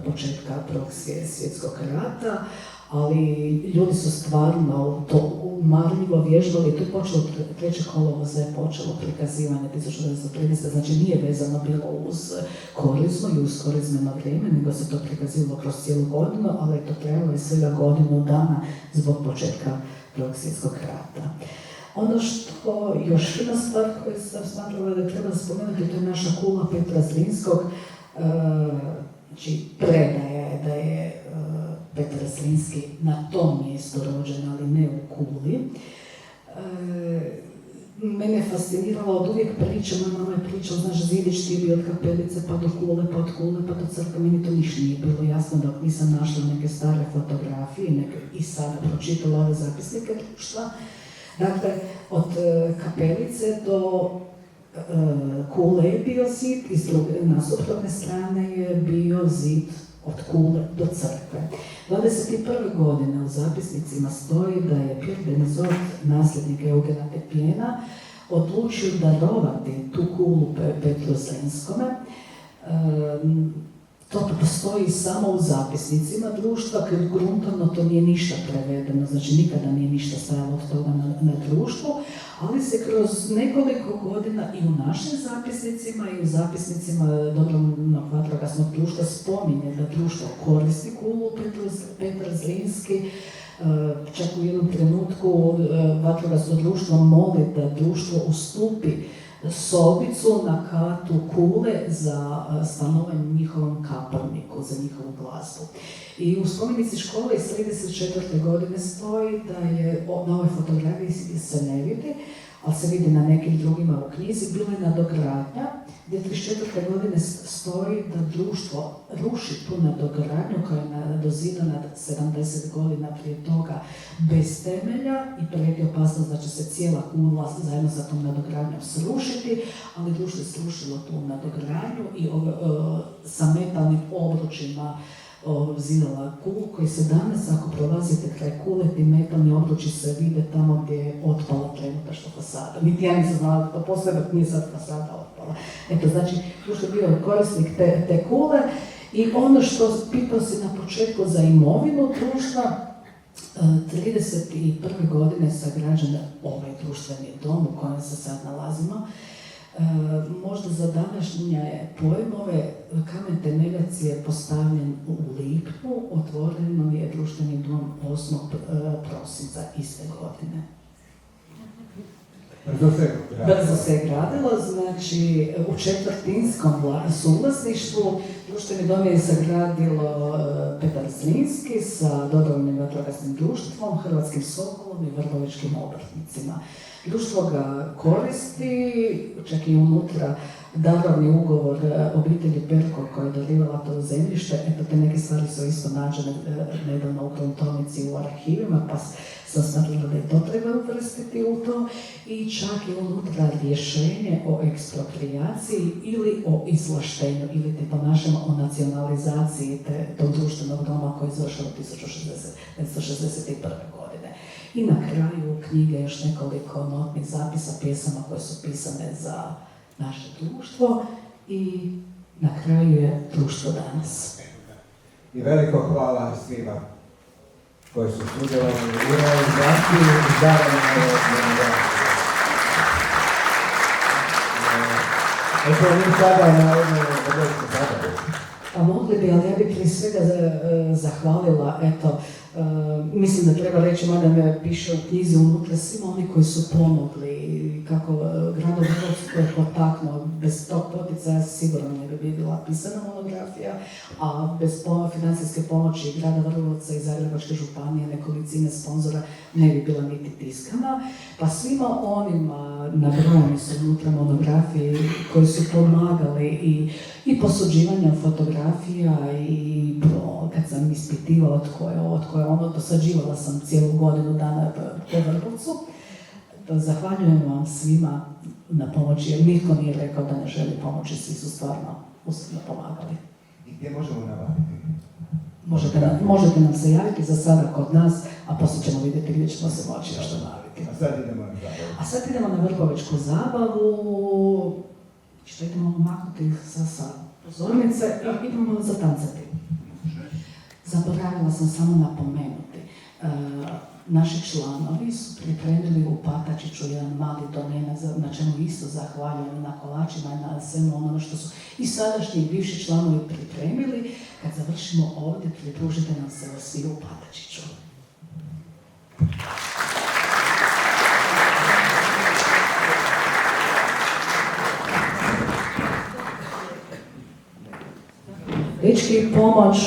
početka Prvog svjetskog rata, ali ljudi su stvarno to marljivo vježbali. Tu je počelo 3. kolovoza je počelo prikazivanje 1913. Znači nije vezano bilo uz korizmu i uz korizmeno vrijeme, nego se to prikazivalo kroz cijelu godinu, ali je to trajalo i svega godinu dana zbog početka Prvog svjetskog rata. Ono što još jedna stvar koju sam smatrala da treba spomenuti, to je naša kula Petra Zrinskog. Znači, predaja je da je Petar Zrinski na tom mjestu rođen, ali ne u Kuli. Mene je fasciniralo od uvijek priča, moja mama je pričala, znaš, zidić ti bi od kapelice pa do Kule, pa od Kule pa do crkve, meni to ništa nije bilo jasno dok nisam našla neke stare fotografije i sada pročitala ove zapisnike društva. Dakle, od kapelice do Kule je bio zid, na suprotne strane je bio zid od Kule do crkve. 21. godine u zapisnicima stoji da je Pir Benizot, nasljednik Eugena Tepijena, odlučio darovati tu kulu Petru Zrinskome. To postoji samo u zapisnicima društva, kad gruntovno to nije ništa prevedeno, znači nikada nije ništa stajalo od toga na društvu, ali se kroz nekoliko godina i u našim zapisnicima i u zapisnicima Dobrovoljnog vatrogasnog društva spominje da društvo koristi kulu Petar Zrinski. Čak u jednom trenutku vatrogasno društvo moli da društvo ustupi sobicu na katu Kule za stanovanje njihovom kaporniku, za njihovu glazbu. I u spomenici škole iz 1934. godine stoji da je, na ovoj fotografiji se ne vidi, ali se vidi na nekim drugima u knjizi, bila je nadogradnja, gdje 1934. godine stoji da društvo ruši tu nadogradnju koja je nadozidana 70 godina prije toga bez temelja i prijeti opasnost da će se cijela kula zajedno sa tom nadogradnjom srušiti, ali društvo je srušilo tu nadogradnju i sa metalnim obručima zidala kulu koji se danas, ako prolazite kraj Kule, ti metalni obruči se vide tamo gdje je otpala trenutačno fasada. Niti ja nisam znala da to postoje, dok nije sad fasada otpala. Eto, znači, društvo je bio korisnik te Kule i ono što pitao si na početku za imovinu društva, 31. godine sagrađen ovaj društveni dom u kojem se sad nalazimo. Možda za današnje pojmove kamen temeljac je postavljen u lipnju, otvoreno je društveni dom 8. prosinca iste godine. Brzo se gradilo, znači u četvrtinskom suvlasništvu društveni dom je sagradilo Petar Zrinski sa dobrovoljnim vatrogasnim društvom, Hrvatskim Sokolom i Vrgovičkim obrtnicima. Društvo ga koristi, čak i unutra darovni ugovor obitelji Perko koja je darivala to zemljište. Eto, te neke stvari su isto nađene nedavno u gruntovnici u arhivima, pa sam smatrala da i to treba uvrstiti u to. I čak i unutra rješenje o eksproprijaciji ili o izvlaštenju, ili te po našem o nacionalizaciji tog društvenog doma koji je završeno 1961. godine. I na kraju knjige još nekoliko notnih zapisa, pjesama koje su pisane za naše društvo i na kraju je društvo danas. I veliko hvala svima koji su sudjelovali u realizaciji izdavanja ovog monografije. Eto, mi sada na jednoj vrlovskoj zabavi. Pa mogli bi, ali ja bih prije svega zahvalila, eto, mislim da treba reći, mada me piše u knjizi unutra, svima oni koji su pomogli, kako grad Vrgorac koji je potaknuo, bez tog poticaja sigurno ne bi bila pisana monografija, a bez financijske pomoći grada Vrgorca i Zagrebačke županije, nekolicine sponzora, ne bi bila niti tiskana. Pa svima onima nabrojani su unutra monografije koji su pomagali i posuđivanjem fotografija i kad sam ispitivala tko je ono, dosađivala sam cijelu godinu dana po Vrgorcu. Zahvaljujem vam svima na pomoći, jer nitko nije rekao da ne želi pomoći, svi su stvarno ustavno pomagali. I gdje možemo nabaviti? Možete nam se javiti za sada kod nas, a poslije ćemo vidjeti gdje ćemo se moći još nabaviti. A sad idemo na zabavu. A sad idemo na Vrgovičku zabavu, što idemo maknuti sa pozornice i idemo zatancati. Zaboravila sam samo napomenuti. Naši članovi su pripremili u Patačiću jedan mali domen, na čemu isto zahvaljujem, na kolačima i na svemu ono što su i sadašnji i bivši članovi pripremili. Kad završimo ovdje, pridružite nam se svi u Patačiću. Dečki, pomoć.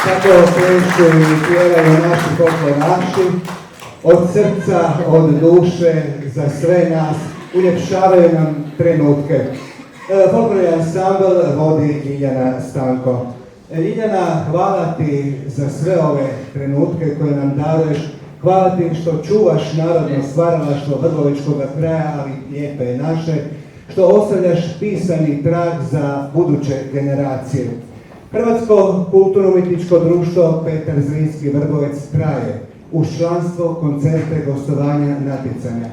Tako plešu i pjevaju naši folkloraši, od srca, od duše, za sve nas, uljepšavaju nam trenutke. Folklorni ansambl vodi Ljiljana Stanko. Ljiljana, hvala ti za sve ove trenutke koje nam daruješ. Hvala ti što čuvaš narodno stvaralaštvo Vrbovečkog kraja, ali lijepe je naše, što ostavljaš pisani trag za buduće generacije. Hrvatsko kulturno-umjetničko društvo Petar Zrinski Vrbovec traje uz članstvo, koncerte, gostovanja, natjecanja.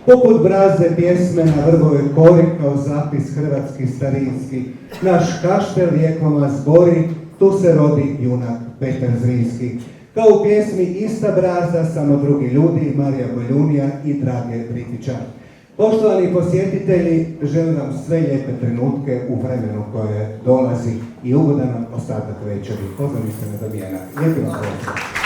Poput brazde pjesme na Vrbovoj kori kao zapis hrvatski starinski. Naš kaštel vjekoma zbori, tu se rodi junak Petar Zrinski. Kao u pjesmi Ista brazda, samo drugi ljudi, Marija Boljunija i Drage Britića. Poštovani posjetitelji, želim vam sve lijepe trenutke u vremenu koje dolazi i ugodan vam ostatak večeri. Pozdrav se na Damijana. Lijepi vam pozdrav.